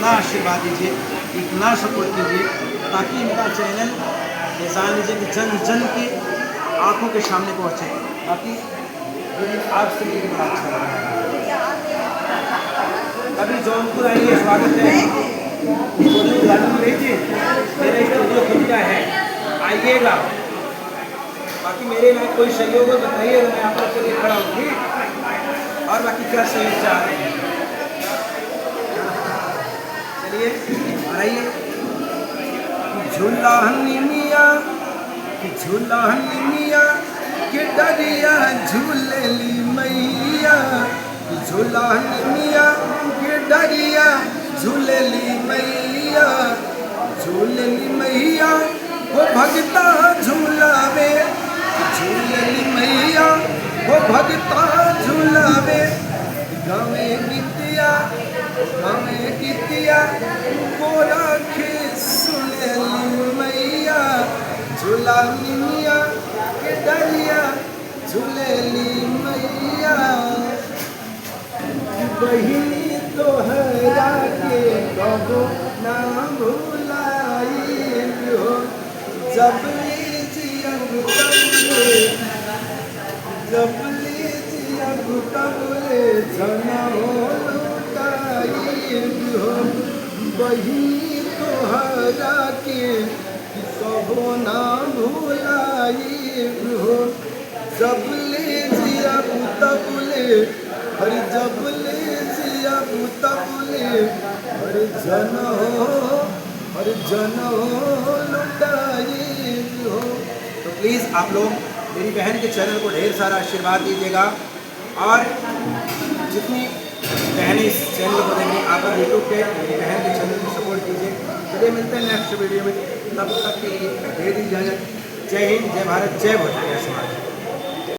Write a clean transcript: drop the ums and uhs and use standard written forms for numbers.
इतना आशीर्वाद दीजिए, इतना सपोर्ट कीजिए ताकि मेरा चैनल निज़ाम लीजिए कि जन जन की आँखों के सामने पहुँचे। बाकी आपसे मिलकर बड़ा अच्छा लगा। कभी जौनपुर आइए, स्वागत है। स्टूडियो उद्घाटन लीजिए, मेरा स्टूडियो खुद का है, आइएगा। बाकी मेरे में कोई सहयोग हो बताइए, मैं आप लोग के लिए खड़ा हूँ। और बाकी क्या सहयोग चाह रहे हैं, चलिए आ रही है। झूलानी मिया झूलानी मिया के डरिया झूलेली मैया, झूलानी मिया के डरिया झूलेली मैया, झूलेली मैया वो भगता झूलावे, झूलेली मैया वो भगता झूलावे। गावे गीतिया वो राखे सुनेली मैया, झूलानी मिया के डरिया झूलेली मैया। बहिनी तोहरा के कबो ना भुलाई हो, जब लीजियब तबले जनहो लुटाई हो। बहिनी तोहरा के कबो ना भुलाई हो, जब लीजियब तबले हर जब लीजियब तबले हर जनहो लुटाई हो। तो प्लीज़ आप लोग मेरी बहन के चैनल को ढेर सारा आशीर्वाद दीजिएगा, और जितनी बहनें इस चैनल को देखें आप यूट्यूब पे मेरी बहन के चैनल को सपोर्ट कीजिए। चलिए मिलते हैं नेक्स्ट वीडियो में, तब तक के लिए दे दी इजाज़त। जय हिंद, जय भारत, जय भोजपुरिया समाज।